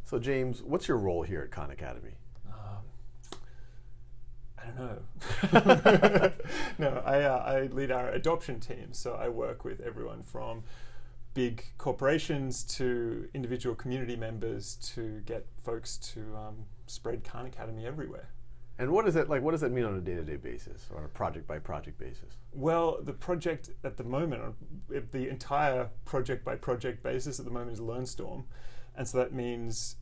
So James, what's your role here at Khan Academy? I don't know. No, I lead our adoption team. So I work with everyone from big corporations to individual community members to get folks to spread Khan Academy everywhere. And what is it like? What does that mean on a day-to-day basis, or on a project-by-project basis? Well, the project at the moment, the entire project-by-project basis at the moment is LearnStorm. And so that means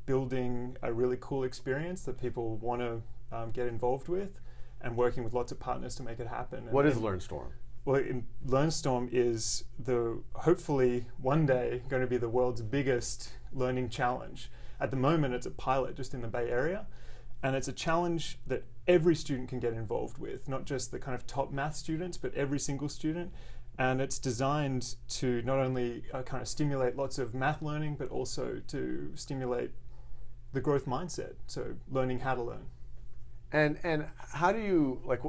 building a really cool experience that people want to get involved with, and working with lots of partners to make it happen. What is LearnStorm? Well, LearnStorm is hopefully one day going to be the world's biggest learning challenge. At the moment, it's a pilot just in the Bay Area. And it's a challenge that every student can get involved with, not just the kind of top math students, but every single student. And it's designed to not only kind of stimulate lots of math learning, but also to stimulate the growth mindset, so learning how to learn. And how do you, like,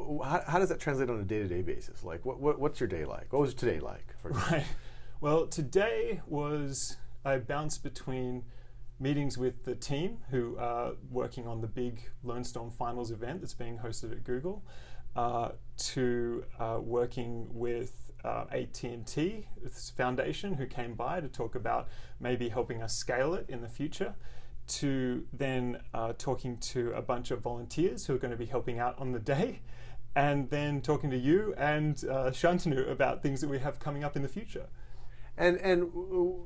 how does that translate on a day-to-day basis? Like, what's your day like? What was today like? Right. Well, today I bounced between meetings with the team who are working on the big LearnStorm Finals event that's being hosted at Google, to working with AT&T Foundation, who came by to talk about maybe helping us scale it in the future, to then talking to a bunch of volunteers who are going to be helping out on the day, and then talking to you and Shantanu about things that we have coming up in the future. And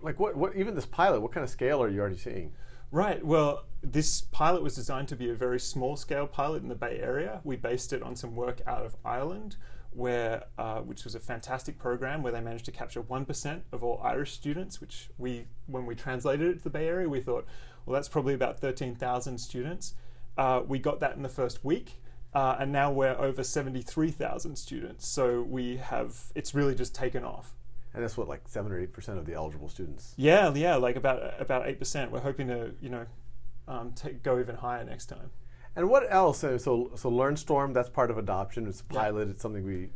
like what even this pilot, what kind of scale are you already seeing? Right. Well, this pilot was designed to be a very small scale pilot in the Bay Area. We based it on some work out of Ireland, which was a fantastic program where they managed to capture 1% of all Irish students, which when we translated it to the Bay Area, we thought, well, that's probably about 13,000 students. We got that in the first week. And now we're over 73,000 students. So it's really just taken off. And that's what, like 7 or 8% of the eligible students? Yeah, like about 8%. We're hoping to, go even higher next time. And what else? So LearnStorm, that's part of adoption. It's a pilot. It's something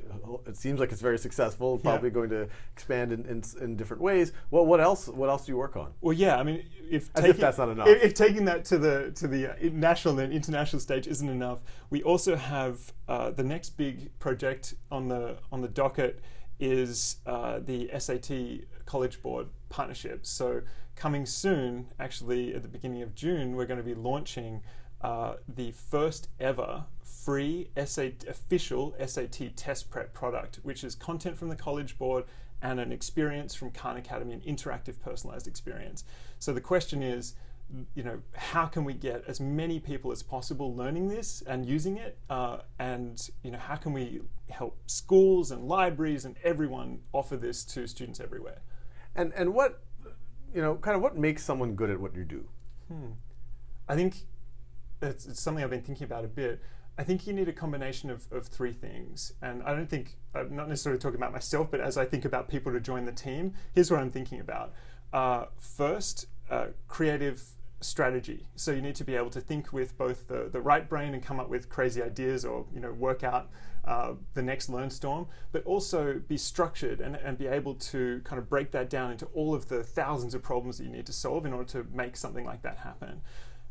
it seems like it's very successful. Probably going to expand in different ways. Well, what else do you work on? Well, yeah, I mean, if that's not enough. If taking that to the national and international stage isn't enough, we also have the next big project on the docket is the SAT College Board partnership. So coming soon, actually at the beginning of June, we're going to be launching the first ever free official SAT test prep product, which is content from the College Board and an experience from Khan Academy, an interactive personalized experience. So the question is, how can we get as many people as possible learning this and using it, and how can we help schools and libraries and everyone offer this to students everywhere? And what kind of what makes someone good at what you do? I think it's something I've been thinking about a bit. I think you need a combination of three things, and I'm not necessarily talking about myself, but as I think about people to join the team, here's what I'm thinking about. First, creative strategy. So you need to be able to think with both the right brain and come up with crazy ideas, or work out the next LearnStorm, but also be structured and be able to kind of break that down into all of the thousands of problems that you need to solve in order to make something like that happen.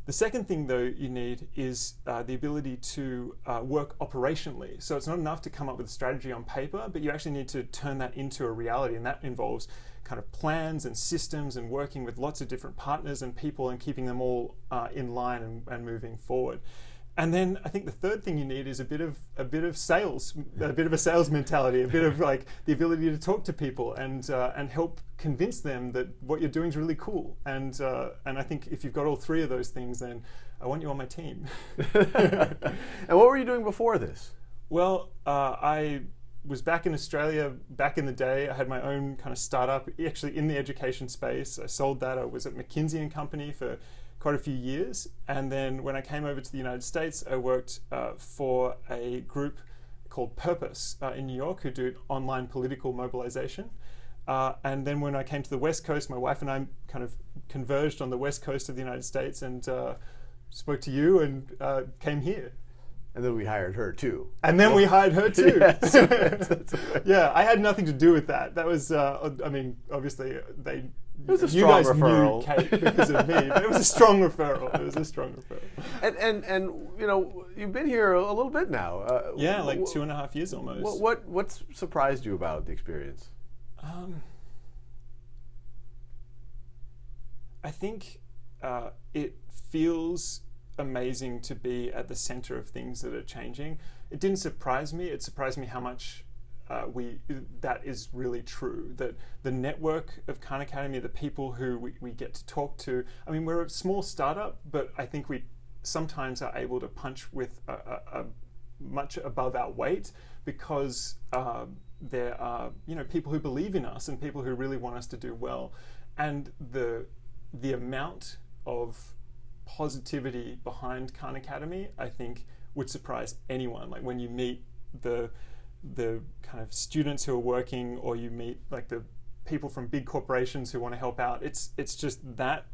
The second thing, though, you need is the ability to work operationally. So it's not enough to come up with a strategy on paper, but you actually need to turn that into a reality, and that involves kind of plans and systems and working with lots of different partners and people and keeping them all in line and moving forward. And then I think the third thing you need is a bit of sales, a bit of a sales mentality, a bit of like the ability to talk to people and help convince them that what you're doing is really cool. And I think if you've got all three of those things, then I want you on my team. And what were you doing before this? Well, I was back in Australia back in the day. I had my own kind of startup, actually in the education space. I sold that. I was at McKinsey & Company for quite a few years, and then when I came over to the United States, I worked for a group called Purpose in New York, who do online political mobilization. And then when I came to the West Coast, my wife and I kind of converged on the West Coast of the United States and spoke to you and came here. And then we hired her too. And then we hired her too. Yes. Yeah, I had nothing to do with that. That was, obviously they It was a you strong guys referral. knew Kate because of me. But it was a strong referral. It was a strong referral. And you know, you've been here a little bit now. Yeah, like 2.5 years almost. What's surprised you about the experience? I think it feels amazing to be at the center of things that are changing. It didn't surprise me. It surprised me how much that is really true. That the network of Khan Academy, the people who we get to talk to. I mean, we're a small startup, but I think we sometimes are able to punch with a much above our weight because there are people who believe in us and people who really want us to do well, and the amount of positivity behind Khan Academy, I think, would surprise anyone. Like when you meet the kind of students who are working, or you meet like the people from big corporations who want to help out, it's just that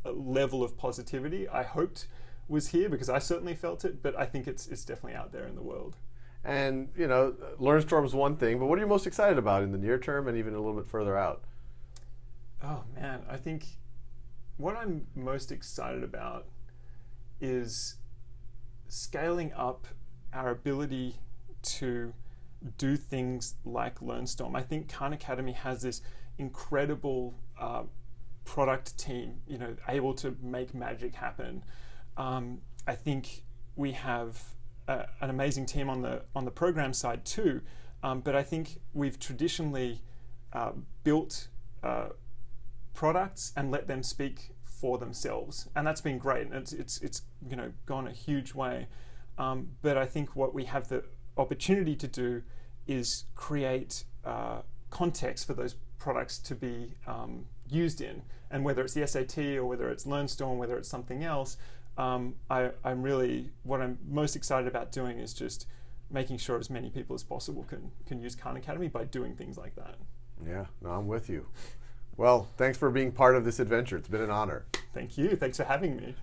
level of positivity I hoped was here, because I certainly felt it, but I think it's definitely out there in the world. And LearnStorm's one thing, but what are you most excited about in the near term and even a little bit further out? Oh man, I think what I'm most excited about is scaling up our ability to do things like LearnStorm. I think Khan Academy has this incredible product team, able to make magic happen. I think we have an amazing team on the program side too, but I think we've traditionally built products and let them speak for themselves, and that's been great, and it's gone a huge way. But I think what we have the opportunity to do is create context for those products to be used in, and whether it's the SAT or whether it's LearnStorm, whether it's something else, what I'm most excited about doing is just making sure as many people as possible can use Khan Academy by doing things like that. Yeah, no, I'm with you. Well, thanks for being part of this adventure. It's been an honor. Thank you. Thanks for having me.